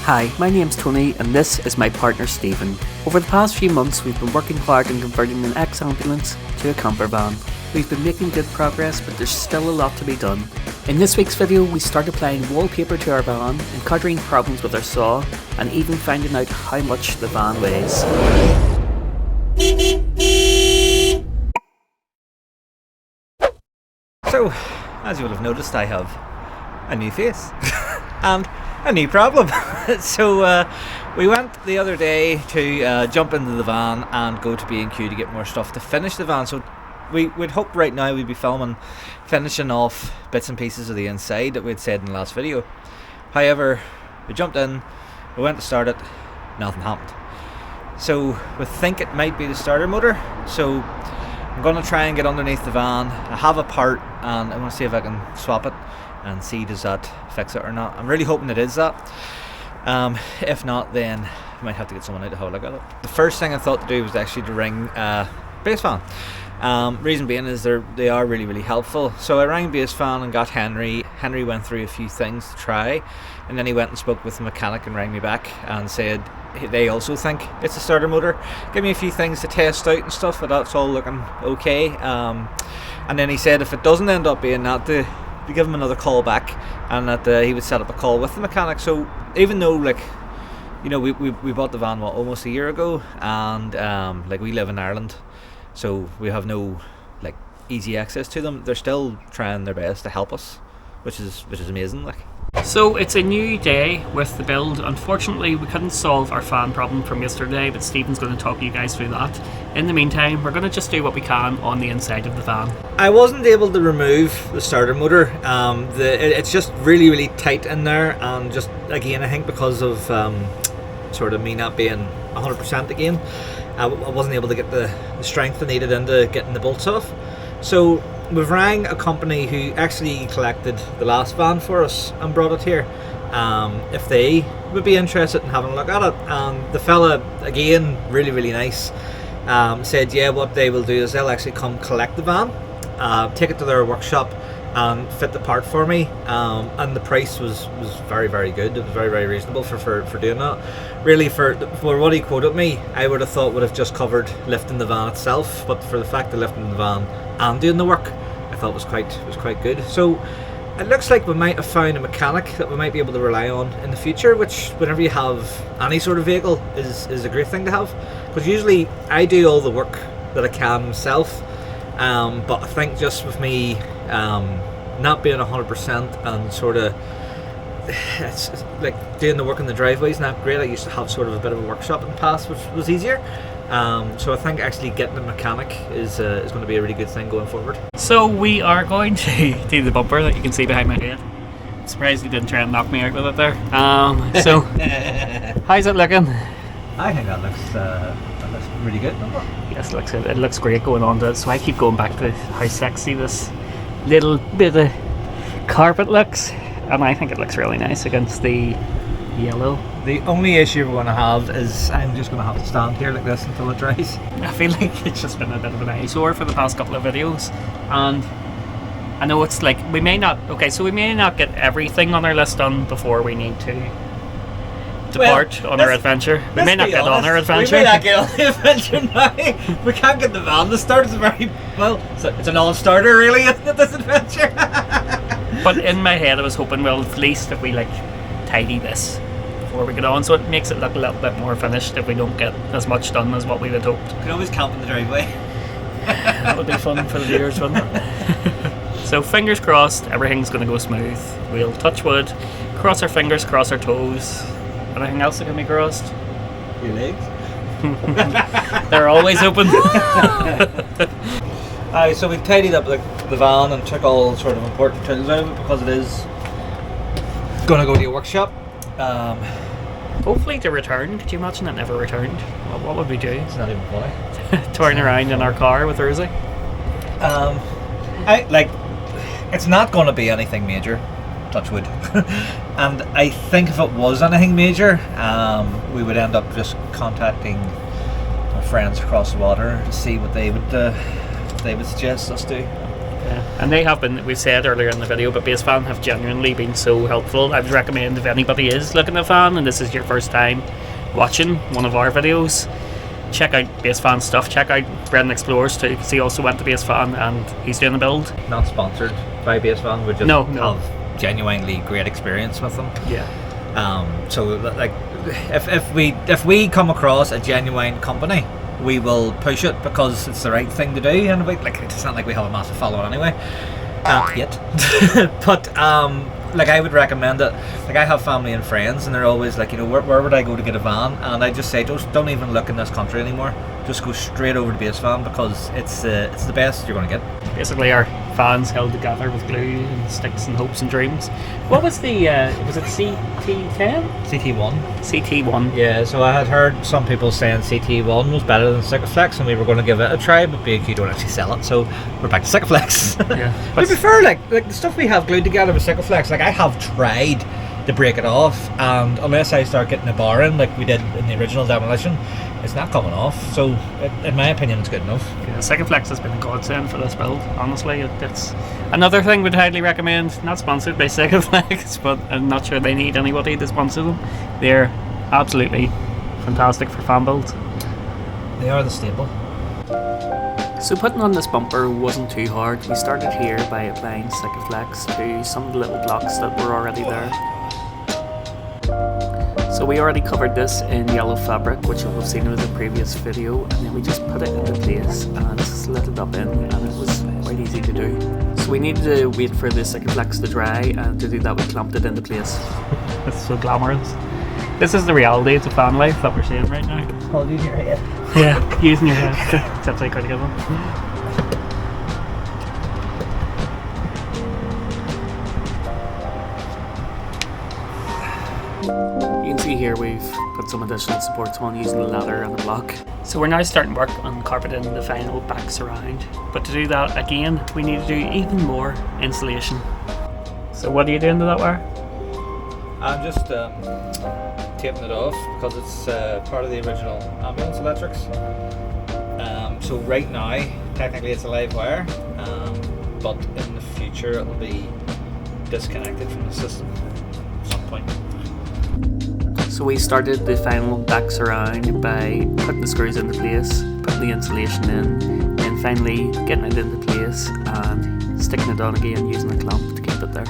Hi, my name's Tony and this is my partner Stephen. Over the past few months we've been working hard on converting an ex-ambulance to a campervan. We've been making good progress, but there's still a lot to be done. In this week's video we start applying wallpaper to our van, encountering problems with our saw, and even finding out how much the van weighs. So, as you will have noticed, I have a new face and a new problem. So we went the other day to jump into the van and go to B&Q to get more stuff to finish the van. So we'd hoped right now we'd be finishing off bits and pieces of the inside that we'd said in the last video. However, we jumped in, we went to start it, nothing happened. So we think it might be the starter motor. So I'm going to try and get underneath the van. I have a part and I want to see if I can swap it and see does that fix it or not. I'm really hoping it is that. If not, then I might have to get someone out to have a look at it. The first thing I thought to do was actually to ring Basevan. Reason being is they are really helpful. So I rang Basevan and got Henry. Henry went through a few things to try, and then he went and spoke with the mechanic and rang me back and said they also think it's a starter motor. Give me a few things to test out and stuff, but that's all looking okay. And then he said if it doesn't end up being that, to give him another call back, and that he would set up a call with the mechanic. So even though, like, you know, we bought the van almost a year ago, and like, we live in Ireland, so we have no like easy access to them. They're still trying their best to help us, which is amazing. Like, so it's a new day with the build. Unfortunately we couldn't solve our fan problem from yesterday, but Stephen's going to talk you guys through that. In the meantime, we're going to just do what we can on the inside of the van. I wasn't able to remove the starter motor. It's just really tight in there, and just again I think because of sort of me not being 100% again, I wasn't able to get the strength I needed into getting the bolts off. So we've rang a company who actually collected the last van for us and brought it here, if they would be interested in having a look at it. The fella, again, really nice, said yeah, what they will do is they'll actually come collect the van, take it to their workshop and fit the part for me, and the price was very good. It was very reasonable for doing that. Really, for what he quoted me, I would have thought would have just covered lifting the van itself, but for the fact of lifting the van and doing the work, I thought was quite good. So it looks like we might have found a mechanic that we might be able to rely on in the future, which whenever you have any sort of vehicle is a great thing to have, because usually I do all the work that I can myself, but I think just with me not being 100% and sort of, it's like doing the work in the driveway is not great. I used to have sort of a bit of a workshop in the past, which was easier. So I think actually getting a mechanic is going to be a really good thing going forward. So we are going to do the bumper that you can see behind my head. I'm surprised he didn't try and knock me out with it there. So how's it looking? I think that looks really good. Yes, it looks great going on to it. So I keep going back to how sexy this little bit of carpet looks, and I think it looks really nice against the yellow. The only issue we're going to have is I'm just going to have to stand here like this until it dries. I feel like it's just been a bit of an eyesore for the past couple of videos, and I know it's like we may not get everything on our list done before we need to depart on our adventure. We may not get on our adventure. We may not get on the adventure now. We can't get the van to start. It's a non-starter really, isn't it, this adventure? But in my head I was hoping, well, at least if we like tidy this before we get on, so it makes it look a little bit more finished if we don't get as much done as what we had hoped. We can always camp in the driveway. That would be fun for the viewers, wouldn't it? So fingers crossed everything's going to go smooth. We'll touch wood, cross our fingers, cross our toes. Anything else that can be crossed? Your legs? They're always open. So we've tidied up the van and took all sort of important tools out of it because it is going to go to your workshop. Hopefully to return. Could you imagine it never returned? What would we do? It's not even funny. Touring around in our car with Rosie? It's not going to be anything major. Touch wood. And I think if it was anything major, we would end up just contacting our friends across the water to see what they would suggest us do. And they have been, we said earlier in the video, but Basevan have genuinely been so helpful. I would recommend if anybody is looking at van and this is your first time watching one of our videos, check out Basevan stuff. Check out Brendan Explores too, because he also went to Basevan and he's doing a build. Not sponsored by Basevan, we just have genuinely great experience with them. Yeah. So like, if we come across a genuine company, we will push it because it's the right thing to do, and it's not like we have a massive following anyway, yet. But like, I would recommend it. Like, I have family and friends, and they're always like, where would I go to get a van? And I just say, don't even look in this country anymore. Just go straight over to Basevan, because it's the best you're going to get. Basically, our fans held together with glue and sticks and hopes and dreams. What was the was it CT10? CT1. CT1. Yeah, so I had heard some people saying CT1 was better than Sikaflex, and we were going to give it a try, but BQ don't actually sell it, so we're back to Sikaflex. Yeah. I prefer like the stuff we have glued together with Sikaflex. Like, I have tried to break it off, and unless I start getting a bar in like we did in the original demolition, it's not coming off. So in my opinion, it's good enough. Yeah, Sikaflex has been a godsend for this build. Honestly, it's another thing we'd highly recommend. Not sponsored by Sikaflex, but I'm not sure they need anybody to sponsor them. They're absolutely fantastic for fan builds. They are the staple. So putting on this bumper wasn't too hard. We started here by applying Sikaflex to some of the little blocks that were already there. So we already covered this in yellow fabric, which you'll have seen in the previous video, and then we just put it into place and slid it up in, and it was quite easy to do. So we needed to wait for the Sikaflex to dry, and to do that we clamped it into place. It's so glamorous. This is the reality, it's a fan life that we're seeing right now. Hold using your head. Yeah, using your head. It's actually quite a good one. See here we've put some additional supports on using the ladder and the block. So we're now starting work on carpeting the final back surround, but to do that again we need to do even more insulation. So what are you doing to that wire? I'm just taping it off because it's part of the original ambulance electrics. So right now technically it's a live wire, but in the future it'll be disconnected from the system at some point. So we started the final back surround by putting the screws into place, putting the insulation in, and finally getting it into place and sticking it on again using a clamp to keep it there.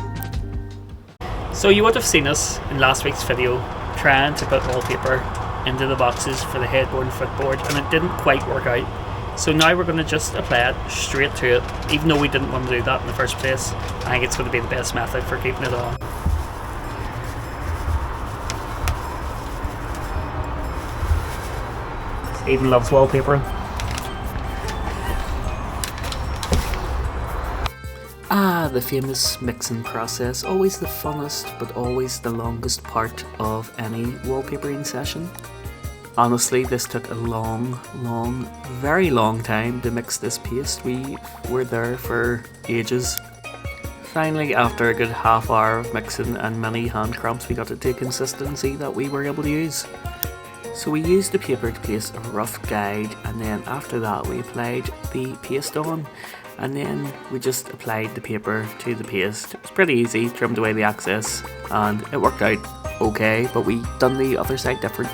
So you would have seen us in last week's video trying to put wallpaper into the boxes for the headboard and footboard, and it didn't quite work out. So now we're going to just apply it straight to it, even though we didn't want to do that in the first place. I think it's going to be the best method for keeping it on. Aiden loves wallpapering. The famous mixing process, always the funnest but always the longest part of any wallpapering session. Honestly, this took a very long time to mix this paste. We were there for ages. Finally, after a good half hour of mixing and many hand cramps, we got it to a consistency that we were able to use. So we used the paper to place a rough guide, and then after that we applied the paste on, and then we just applied the paper to the paste. It was pretty easy, trimmed away the excess, and it worked out okay, but we done the other side different.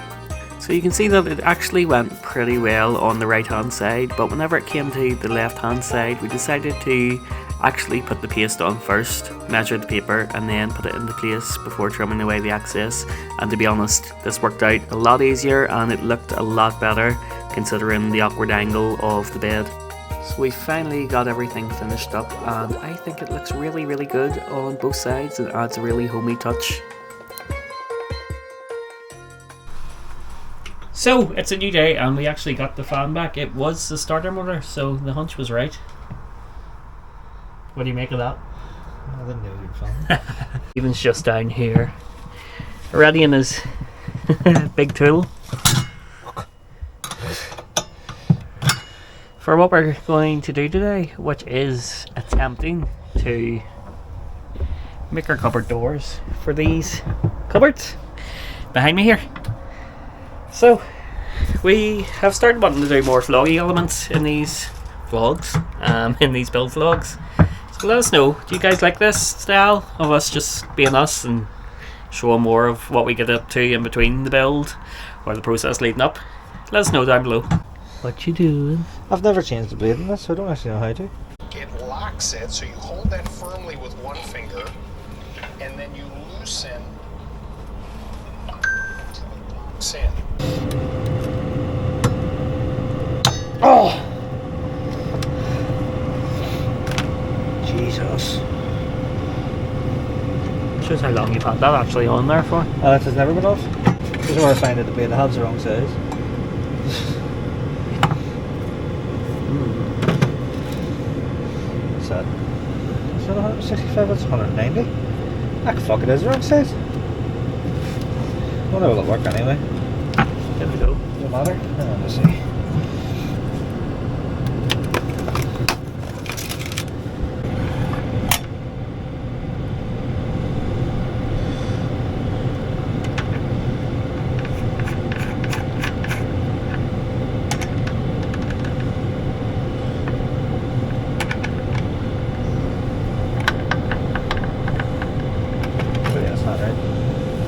So you can see that it actually went pretty well on the right hand side, but whenever it came to the left hand side we decided to actually put the paste on first, measure the paper, and then put it into place before trimming away the excess. And to be honest, this worked out a lot easier and it looked a lot better considering the awkward angle of the bed. So we finally got everything finished up, and I think it looks really good on both sides and adds a really homey touch. So it's a new day and we actually got the fan back. It was the starter motor, so the hunch was right. What do you make of that? I didn't know you'd fun. Even's just down here, readying his big tool for what we're going to do today, which is attempting to make our cupboard doors for these cupboards behind me here. So we have started wanting to do more vloggy elements in these vlogs, in these build vlogs. Let us know. Do you guys like this style of us just being us and showing more of what we get up to in between the build or the process leading up? Let us know down below. What you doing? I've never changed the blade in this, so I don't actually know how to. It locks it, so you hold that firmly with one finger, and then you loosen until it locks in. Oh! Jesus. Shows how long you've had that actually on there for. That has never been off. This is where I find that the blade has the wrong size. What's that? Is that 165? That's 190. Ah, fuck, it is the wrong size. Well, it'll work anyway. There we go. Doesn't matter. Let's see.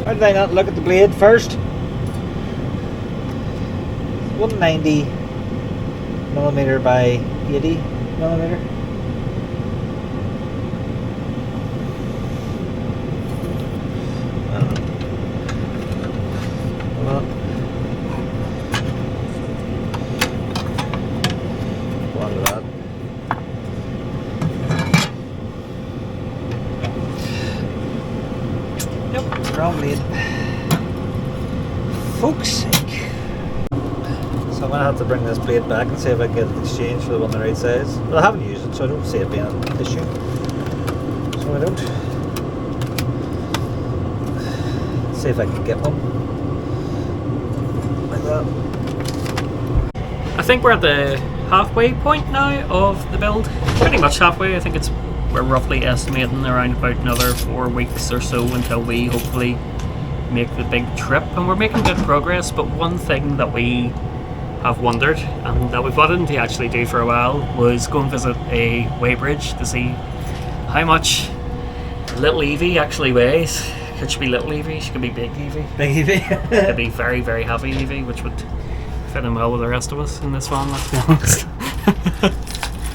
Why did I not look at the blade first? 190 millimeter by 80 millimeter. One of that. Nope, wrong blade. Fuck's sake. So I'm going to have to bring this blade back and see if I can get it exchanged for the one the right size. But I haven't used it, so I don't see it being an issue. So I don't. See if I can get one. Like that. I think we're at the halfway point now of the build. Pretty much halfway. I think we're roughly estimating around about another 4 weeks or so until we hopefully make the big trip, and we're making good progress. But one thing that we have wondered and that we've wanted to actually do for a while was go and visit a Weighbridge to see how much little Evie actually weighs. Could she be little Evie? She could be big Evie. Big Evie. Could be very, very heavy Evie, which would fit in well with the rest of us in this van, let's be honest.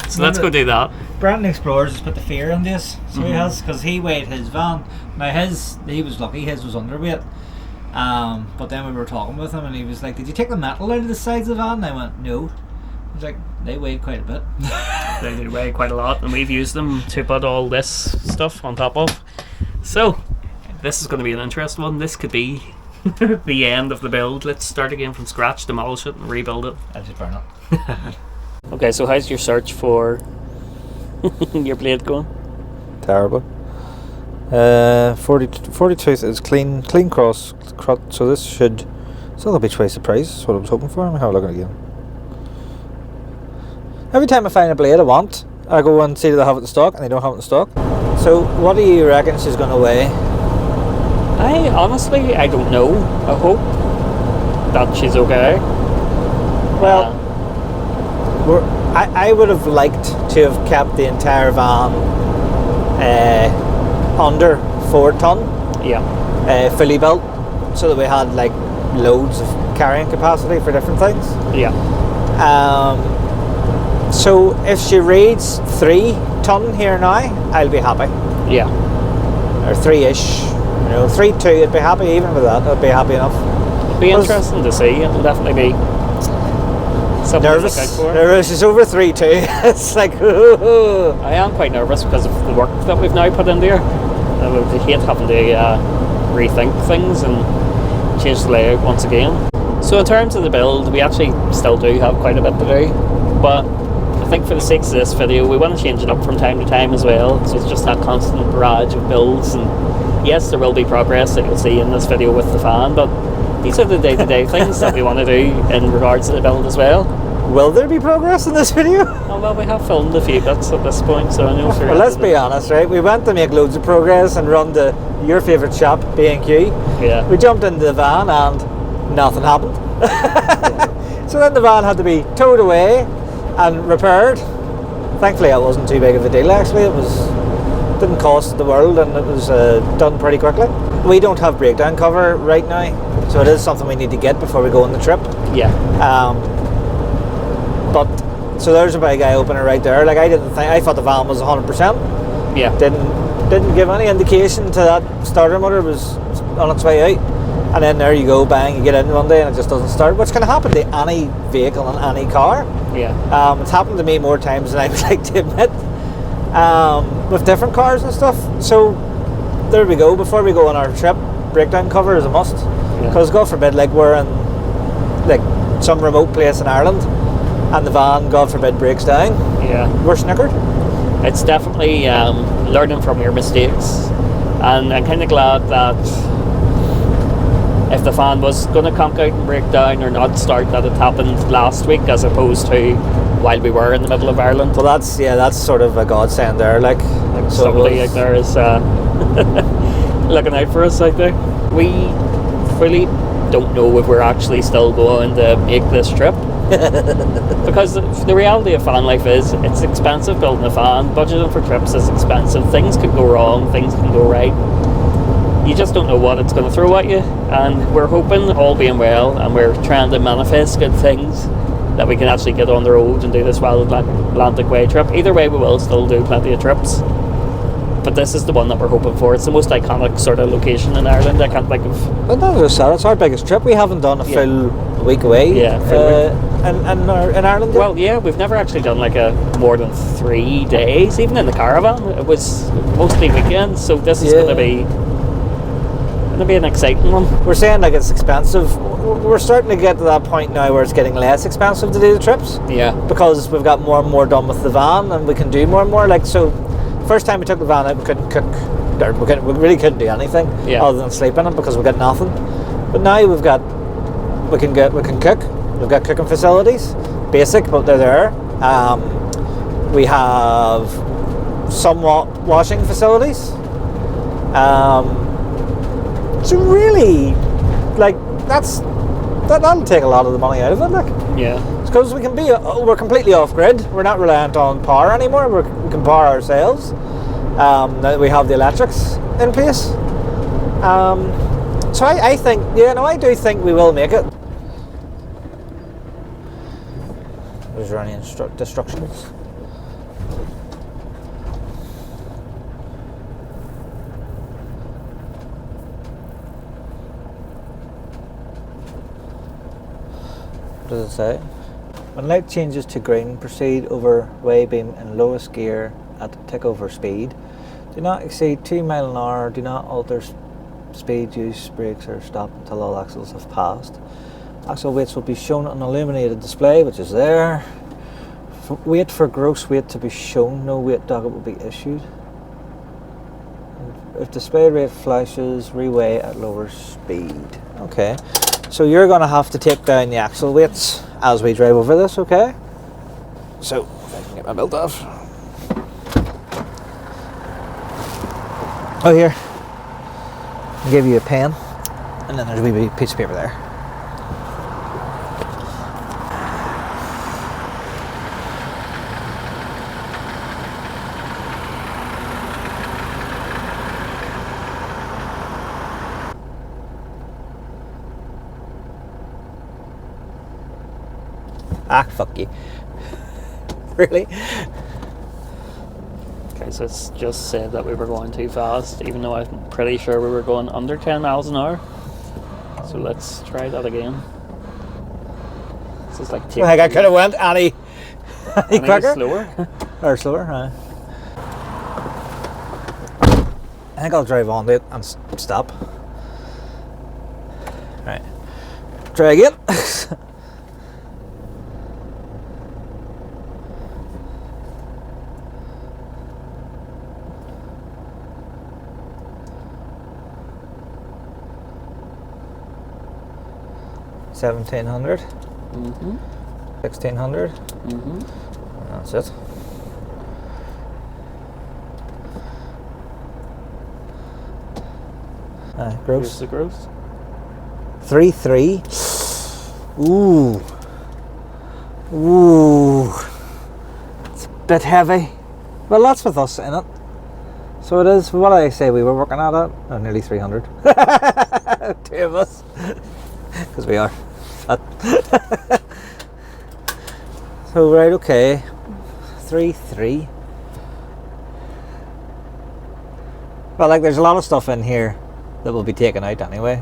So let's go do that. Brandon Explorers has put the fear on this, so he has, because he weighed his van. Now he was lucky, his was underweight. But then we were talking with him and he was like, did you take the metal out of the sides of the van? And I went, no. I was like, they weighed quite a bit. They do weigh quite a lot, and we've used them to put all this stuff on top of. So this is going to be an interesting one. This could be the end of the build. Let's start again from scratch, demolish it and rebuild it. I'll just burn it. Okay, so how's your search for your blade going? Terrible. 42 is clean cross cut, so this should still be twice the price. That's what I was hoping for. Let me have a look at it again. Every time I find a blade I want, I go and see that they have it in stock, and they don't have it in stock. So what do you reckon she's going to weigh? I honestly don't know. I hope that she's okay. Well, I would have liked to have kept the entire van under 4 ton, fully built, so that we had like loads of carrying capacity for different things. Yeah. So if she reads 3 ton here now, I'll be happy. Yeah. Or 3-ish. 3.2, I'd be happy even with that. I'd be happy enough. It'll be interesting to see. It'll definitely be something nervous. to look out for. Nervous. She's over 3.2. It's like, ooh. I am quite nervous because of the work that we've now put into her. I would hate having to rethink things and change the layout once again. So in terms of the build, we actually still do have quite a bit to do, but I think for the sake of this video, we want to change it up from time to time as well, so it's just that constant barrage of builds. And yes, there will be progress that you'll see in this video with the fan, but these are the day-to-day things that we want to do in regards to the build as well. Will there be progress in this video? Oh, well, we have filmed a few bits at this point, so I know. Well, let's be honest, right? We went to make loads of progress and run to your favourite shop, B&Q. Yeah. We jumped into the van and nothing happened. So then the van had to be towed away and repaired. Thankfully, it wasn't too big of a deal. Actually, didn't cost the world, and it was done pretty quickly. We don't have breakdown cover right now, so it is something we need to get before we go on the trip. Yeah. But so there's a big eye opener right there. Like, I thought the van was 100%. Yeah. Didn't give any indication to that starter motor was on its way out. And then there you go, bang, you get in one day and it just doesn't start, which can happen to any vehicle and any car. Yeah. It's happened to me more times than I would like to admit, with different cars and stuff. So there we go. Before we go on our trip, breakdown cover is a must. Because God forbid, like, we're in like some remote place in Ireland and the van, God forbid, breaks down. Yeah. We're snookered. It's definitely learning from your mistakes, and I'm kind of glad that if the fan was going to conk out and break down or not start, that it happened last week as opposed to while we were in the middle of Ireland. Well, that's sort of a godsend there. Like so somebody out there is looking out for us out there. We fully don't know if we're actually still going to make this trip. Because the reality of van life is it's expensive building a van. Budgeting for trips is expensive. Things can go wrong, things can go right. You just don't know what it's going to throw at you, and we're hoping, all being well, and we're trying to manifest good things, that we can actually get on the road and do this Wild Atlantic Way trip. Either way, we will still do plenty of trips, but this is the one that we're hoping for. It's the most iconic sort of location in Ireland. I can't think of... But it's our biggest trip. We haven't done a full week away. Yeah, in Ireland. Well, yeah, we've never actually done like a more than 3 days, even in the caravan. It was mostly weekends, so this is going to be an exciting one. We're saying like it's expensive. We're starting to get to that point now where it's getting less expensive to do the trips. Yeah. Because we've got more and more done with the van, and we can do more and more. Like, so, first time we took the van out, we couldn't cook. We really couldn't do anything other than sleep in it because we got nothing. But now we can cook. We've got cooking facilities, basic, but they're there. We have somewhat washing facilities. So really, like, that'll take a lot of the money out of it, like. Yeah. Because we're completely off grid. We're not reliant on power anymore. We can power ourselves. Now that we have the electrics in place. So I think, I do think we will make it. Is there any instructions? What does it say? When light changes to green, proceed over way beam in lowest gear at tickover speed. Do not exceed 2 miles an hour. Do not alter speed, use brakes, or stop until all axles have passed. Axle weights will be shown on an illuminated display, which is there. Wait for gross weight to be shown. No weight docket will be issued. If display rate flashes, reweigh at lower speed. Okay. So you're going to have to take down the axle weights as we drive over this, okay? So, if I can get my belt off. Oh, here. I'll give you a pen, and then there's a wee piece of paper there. Ah, fuck you. Really? Okay, so it's just said that we were going too fast, even though I'm pretty sure we were going under 10 miles an hour. So let's try that again. This is like I think I could have went any quicker. Slower. Or slower, huh? I think I'll drive on it and stop. Right. Try again. $1,700. 1,600. That's it. Gross. Here's the gross. 3.3. Ooh. It's a bit heavy. Well, that's with us in it. So it is, what I say we were working at it, nearly 300. Two of us. Because we are. So, right, okay. 3. Well, like, there's a lot of stuff in here that will be taken out anyway.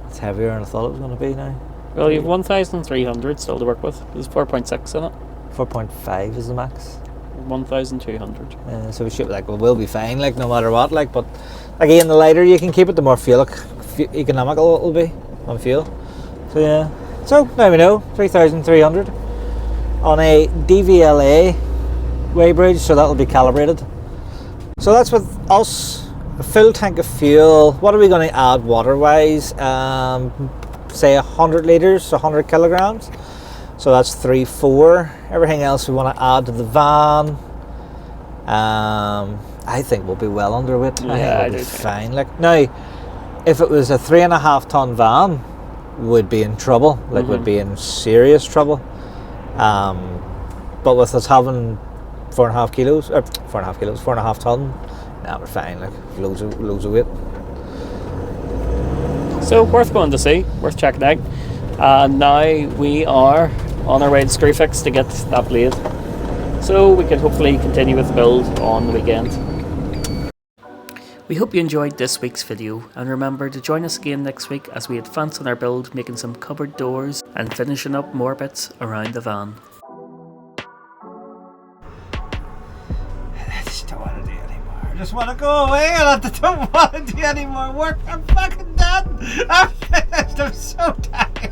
It's heavier than I thought it was going to be now. Well, you have 1,300 still to work with. There's 4.6 in it. 4.5 is the max. 1,200. So we should, like, we'll be fine, like, no matter what, like, but again, the lighter you can keep it, the more fuel economical it will be on fuel. So yeah. So now we know 3,300 on a DVLA Weighbridge, so that'll be calibrated. So that's with us, a full tank of fuel. What are we going to add water-wise? Say 100 litres, 100 kilograms. So that's 3-4. Everything else we want to add to the van. I think we'll be well underweight. Yeah, I think we'll be fine. Like now, if it was a 3.5 ton van, we'd be in trouble. Like we'd be in serious trouble. But with us having 4.5 ton, nah, we're fine. Like loads of weight. So worth going to see, worth checking out. Now we are on our way to Screwfix to get that blade, so we can hopefully continue with the build on the weekend. We hope you enjoyed this week's video, and remember to join us again next week as we advance on our build, making some cupboard doors and finishing up more bits around the van. I just don't want to do it anymore. I just want to go away, and I don't want to do any more work. I'm fucking done. I'm finished. I'm so tired.